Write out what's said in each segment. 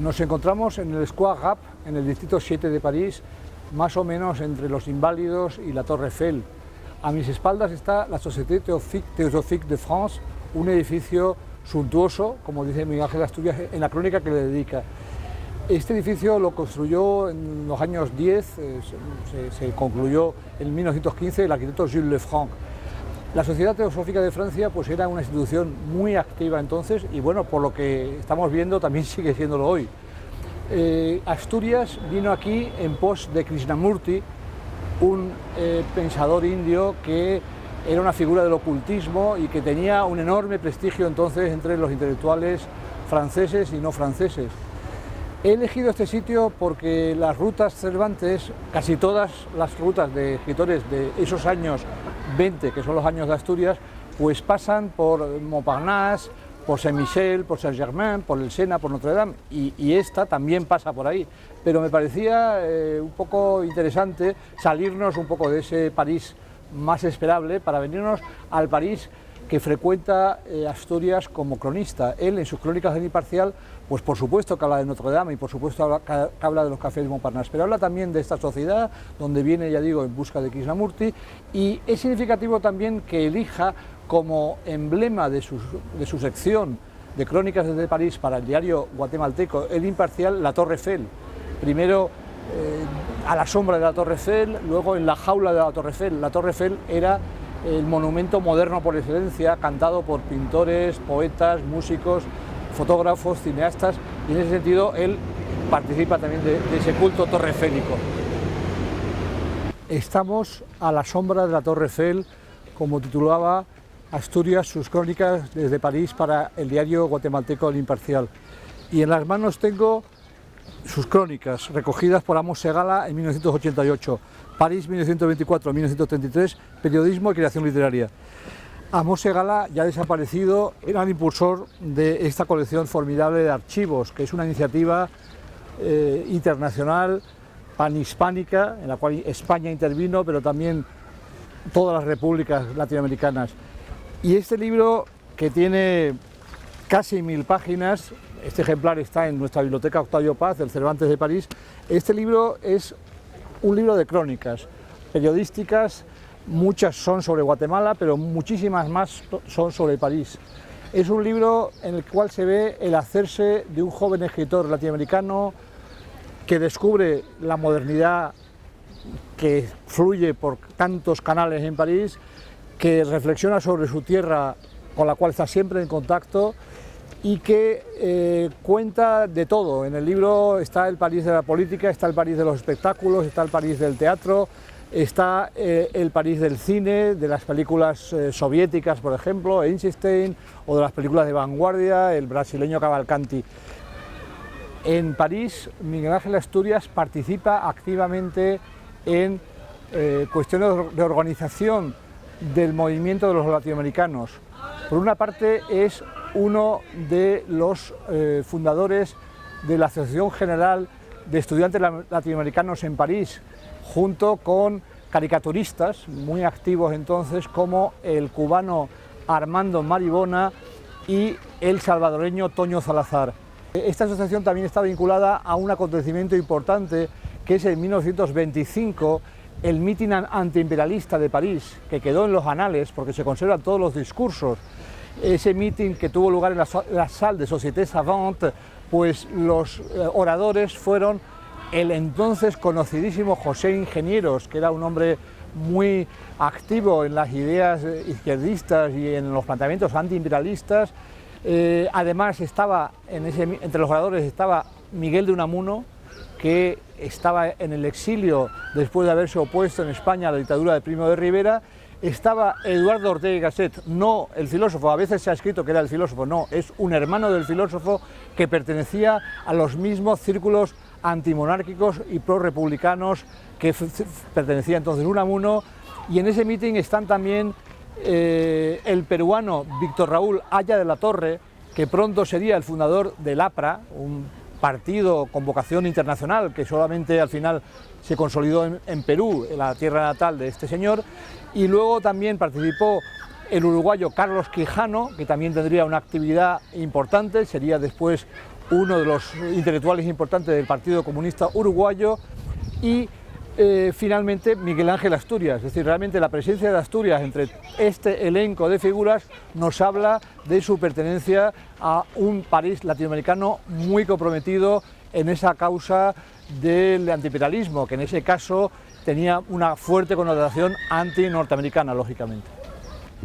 Nos encontramos en el Square Gap, en el distrito 7 de París, más o menos entre los Inválidos y la Torre Eiffel. A mis espaldas está la Société Théosophique de France, un edificio suntuoso, como dice Miguel Ángel Asturias en la crónica que le dedica. Este edificio lo construyó en los años 10, se concluyó en 1915 el arquitecto Jules Lefranc. La Sociedad Teosófica de Francia pues era una institución muy activa entonces y bueno, por lo que estamos viendo también sigue siéndolo hoy. Asturias vino aquí en pos de Krishnamurti, un pensador indio que era una figura del ocultismo y que tenía un enorme prestigio entonces entre los intelectuales franceses y no franceses. He elegido este sitio porque las rutas Cervantes, casi todas las rutas de escritores de esos años 20, que son los años de Asturias, pues pasan por Montparnasse, por Saint-Michel, por Saint-Germain, por el Sena, por Notre Dame, y esta también pasa por ahí. Pero me parecía un poco interesante salirnos un poco de ese París más esperable para venirnos al París que frecuenta Asturias como cronista. Él, en sus crónicas del Imparcial, pues por supuesto que habla de Notre Dame y por supuesto que habla de los cafés de Montparnasse, pero habla también de esta sociedad donde viene, ya digo, en busca de Krishnamurti, y es significativo también que elija como emblema de su sección de crónicas desde París para el diario guatemalteco El Imparcial, la Torre Eiffel. Primero a la sombra de la Torre Eiffel, luego en la jaula de la Torre Eiffel. La Torre Eiffel era el monumento moderno por excelencia, cantado por pintores, poetas, músicos, fotógrafos, cineastas, y en ese sentido él participa también de ese culto torre-eiffélico. Estamos a la sombra de la Torre Eiffel, como titulaba Asturias sus crónicas desde París para el diario guatemalteco El Imparcial. Y en las manos tengo sus crónicas, recogidas por Amos Segala en 1988, París 1924-1933, periodismo y creación literaria. Amos Segala, ya desaparecido, era el impulsor de esta colección formidable de archivos, que es una iniciativa internacional, panhispánica, en la cual España intervino, pero también todas las repúblicas latinoamericanas. Y este libro, que tiene casi 1000 páginas, este ejemplar está en nuestra biblioteca Octavio Paz, del Cervantes de París. Este libro es un libro de crónicas periodísticas, muchas son sobre Guatemala, pero muchísimas más son sobre París. Es un libro en el cual se ve el hacerse de un joven escritor latinoamericano que descubre la modernidad que fluye por tantos canales en París, que reflexiona sobre su tierra con la cual está siempre en contacto y que cuenta de todo. En el libro está el París de la política, está el París de los espectáculos, está el París del teatro, está el París del cine, de las películas soviéticas, por ejemplo, Einstein, o de las películas de vanguardia, el brasileño Cavalcanti. En París, Miguel Ángel Asturias participa activamente en cuestiones de organización del movimiento de los latinoamericanos. Por una parte, es uno de los fundadores de la Asociación General de Estudiantes Latinoamericanos en París, junto con caricaturistas muy activos entonces como el cubano Armando Maribona y el salvadoreño Toño Salazar. Esta asociación también está vinculada a un acontecimiento importante que es en 1925 el mitin antiimperialista de París, que quedó en los anales porque se conservan todos los discursos. Ese mitin que tuvo lugar en la salle de Société Savante, pues los oradores fueron el entonces conocidísimo José Ingenieros, que era un hombre muy activo en las ideas izquierdistas y en los planteamientos antiimperialistas. Además estaba entre los oradores estaba Miguel de Unamuno, que estaba en el exilio después de haberse opuesto en España a la dictadura de Primo de Rivera. Estaba Eduardo Ortega y Gasset, no el filósofo, a veces se ha escrito que era el filósofo, no, es un hermano del filósofo que pertenecía a los mismos círculos antimonárquicos y prorrepublicanos que pertenecía entonces Unamuno. Y en ese mitin están también el peruano Víctor Raúl Haya de la Torre, que pronto sería el fundador del APRA, un partido con vocación internacional que solamente al final se consolidó en Perú, en la tierra natal de este señor. Y luego también participó el uruguayo Carlos Quijano, que también tendría una actividad importante, sería después uno de los intelectuales importantes del Partido Comunista Uruguayo, y finalmente Miguel Ángel Asturias. Es decir, realmente la presencia de Asturias entre este elenco de figuras nos habla de su pertenencia a un París latinoamericano muy comprometido en esa causa del antiimperialismo, que en ese caso tenía una fuerte connotación anti-norteamericana, lógicamente.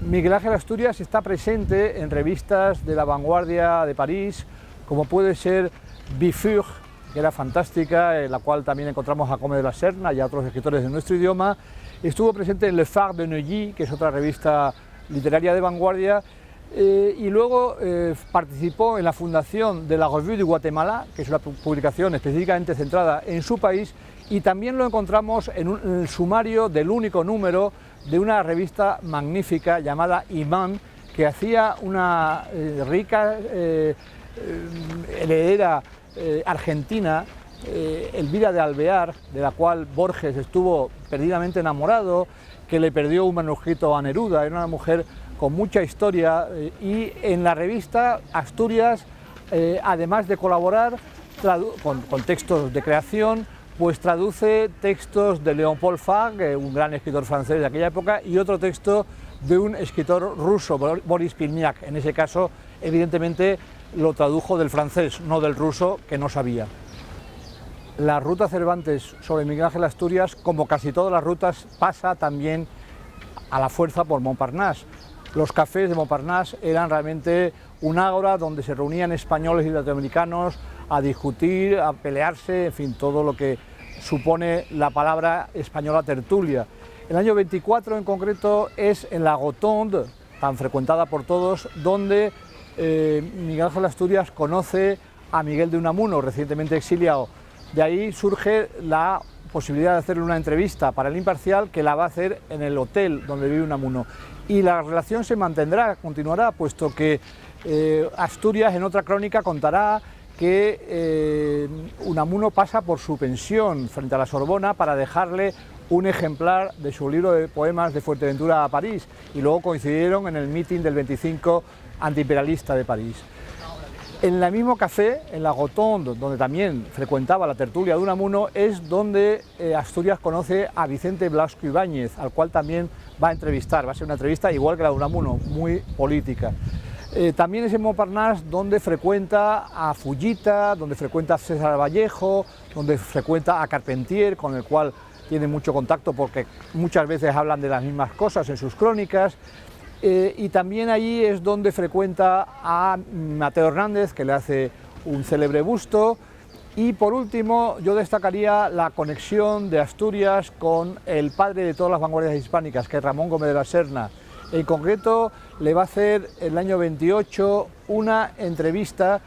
Miguel Ángel Asturias está presente en revistas de la vanguardia de París, como puede ser Bifur, que era fantástica, en la cual también encontramos a Comte de la Serna y a otros escritores de nuestro idioma. Estuvo presente en Le Phare de Neuilly, que es otra revista literaria de vanguardia, y luego participó en la fundación de la Revue du Guatemala, que es una publicación específicamente centrada en su país, y también lo encontramos en el sumario del único número de una revista magnífica llamada Imán, que hacía una rica heredera argentina, Elvira de Alvear, de la cual Borges estuvo perdidamente enamorado, que le perdió un manuscrito a Neruda. Era una mujer con mucha historia, y en la revista Asturias, además de colaborar con textos de creación, pues traduce textos de Léopold Fargue, un gran escritor francés de aquella época, y otro texto de un escritor ruso, Boris Pilniak. En ese caso, evidentemente, lo tradujo del francés, no del ruso, que no sabía. La ruta Cervantes sobre Miguel Ángel Asturias, como casi todas las rutas, pasa también a la fuerza por Montparnasse. Los cafés de Montparnasse eran realmente un ágora donde se reunían españoles y latinoamericanos a discutir, a pelearse, en fin, todo lo que supone la palabra española tertulia. El año 24 en concreto es en la Rotonde, tan frecuentada por todos, donde Miguel Ángel Asturias conoce a Miguel de Unamuno, recientemente exiliado. De ahí surge la posibilidad de hacerle una entrevista para El Imparcial, que la va a hacer en el hotel donde vive Unamuno. Y la relación se mantendrá, continuará, puesto que Asturias en otra crónica contará que Unamuno pasa por su pensión frente a la Sorbona para dejarle un ejemplar de su libro de poemas de Fuerteventura a París, y luego coincidieron en el mitin del 25 antiimperialista de París. En el mismo café, en la Rotonde, donde también frecuentaba la tertulia de Unamuno, es donde Asturias conoce a Vicente Blasco Ibáñez, al cual también va a entrevistar. Va a ser una entrevista igual que la de Unamuno, muy política. También es en Montparnasse donde frecuenta a Fullita, donde frecuenta a César Vallejo, donde frecuenta a Carpentier, con el cual tiene mucho contacto porque muchas veces hablan de las mismas cosas en sus crónicas. Y también allí es donde frecuenta a Mateo Hernández, que le hace un célebre busto. Y por último, yo destacaría la conexión de Asturias con el padre de todas las vanguardias hispánicas, que es Ramón Gómez de la Serna. En concreto, le va a hacer el año 28 una entrevista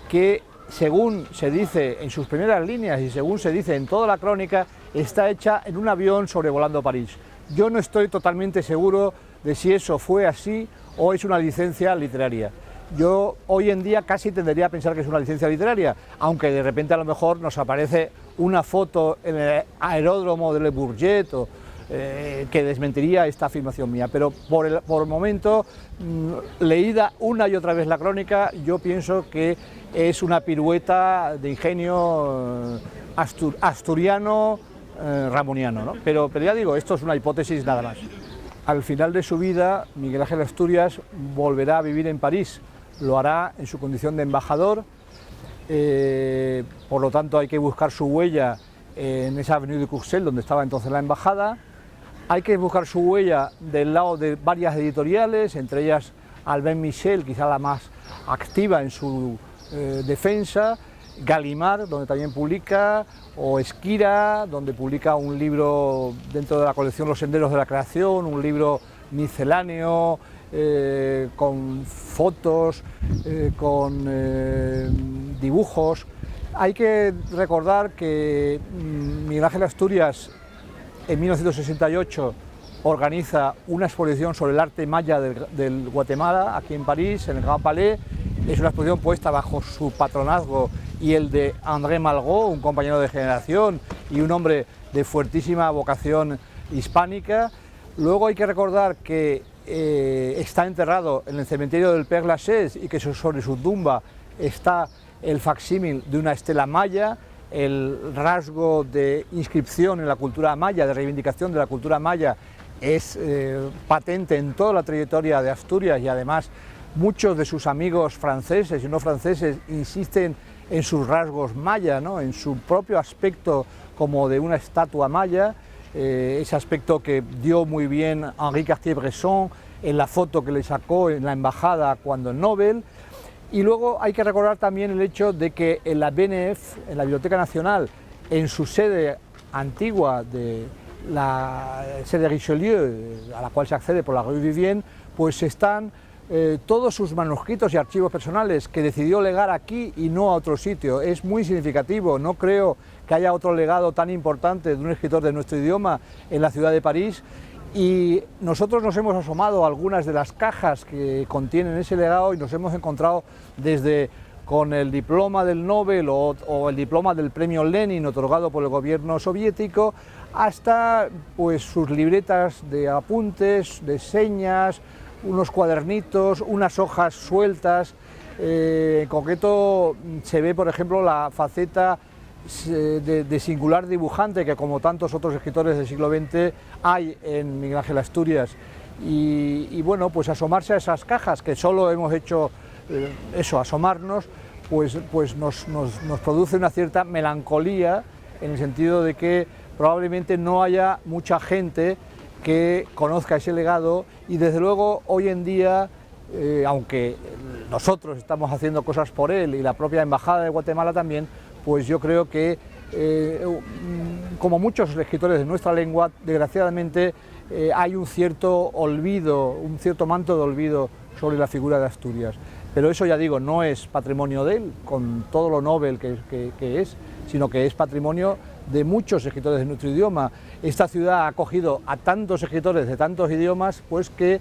que, según se dice en sus primeras líneas y según se dice en toda la crónica, está hecha en un avión sobrevolando París. Yo no estoy totalmente seguro de si eso fue así o es una licencia literaria. Yo hoy en día casi tendería a pensar que es una licencia literaria, aunque de repente a lo mejor nos aparece una foto en el aeródromo de Le Bourget que desmentiría esta afirmación mía, pero por el momento, leída una y otra vez la crónica, yo pienso que es una pirueta de ingenio asturiano, ramoniano, ¿no? Pero ya digo, esto es una hipótesis nada más. Al final de su vida, Miguel Ángel Asturias volverá a vivir en París, lo hará en su condición de embajador, por lo tanto hay que buscar su huella en esa Avenue de Courcelles, donde estaba entonces la embajada. Hay que buscar su huella del lado de varias editoriales, entre ellas Albin Michel, quizá la más activa en su defensa, Gallimard, donde también publica, o Esquira, donde publica un libro dentro de la colección Los Senderos de la Creación, un libro misceláneo, con fotos, con dibujos. Hay que recordar que Miguel Ángel Asturias en 1968 organiza una exposición sobre el arte maya del Guatemala, aquí en París, en el Grand Palais. Es una exposición puesta bajo su patronazgo y el de André Malraux, un compañero de generación y un hombre de fuertísima vocación hispánica. Luego hay que recordar que está enterrado en el cementerio del Père Lachaise y que sobre su tumba está el facsímil de una estela maya, el rasgo de inscripción en la cultura maya, de reivindicación de la cultura maya, es patente en toda la trayectoria de Asturias, y además muchos de sus amigos franceses y no franceses insisten en sus rasgos maya, ¿no?, en su propio aspecto como de una estatua maya, ese aspecto que dio muy bien Henri Cartier-Bresson en la foto que le sacó en la embajada cuando en Nobel. Y luego hay que recordar también el hecho de que en la BNF, en la Biblioteca Nacional, en su sede antigua, de la sede Richelieu, a la cual se accede por la Rue Vivienne, pues están todos sus manuscritos y archivos personales que decidió legar aquí y no a otro sitio. Es muy significativo, no creo que haya otro legado tan importante de un escritor de nuestro idioma en la ciudad de París, y nosotros nos hemos asomado a algunas de las cajas que contienen ese legado y nos hemos encontrado desde con el diploma del Nobel o el diploma del premio Lenin otorgado por el gobierno soviético, hasta pues sus libretas de apuntes, de señas, unos cuadernitos, unas hojas sueltas. En concreto se ve, por ejemplo, la faceta de singular dibujante que, como tantos otros escritores del siglo XX, hay en Miguel Ángel Asturias. Y bueno, pues asomarse a esas cajas, que solo hemos hecho eso, asomarnos, pues nos produce una cierta melancolía, en el sentido de que probablemente no haya mucha gente que conozca ese legado, y desde luego hoy en día, aunque nosotros estamos haciendo cosas por él y la propia Embajada de Guatemala también, pues yo creo que, como muchos escritores de nuestra lengua, desgraciadamente hay un cierto olvido, un cierto manto de olvido sobre la figura de Asturias. Pero eso, ya digo, no es patrimonio de él, con todo lo Nobel que es, sino que es patrimonio de muchos escritores de nuestro idioma. Esta ciudad ha acogido a tantos escritores de tantos idiomas, pues que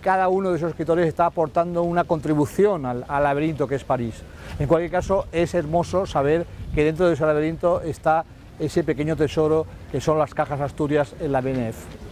cada uno de esos escritores está aportando una contribución al laberinto que es París. En cualquier caso, es hermoso saber que dentro de ese laberinto está ese pequeño tesoro que son las cajas Asturias en la BNF.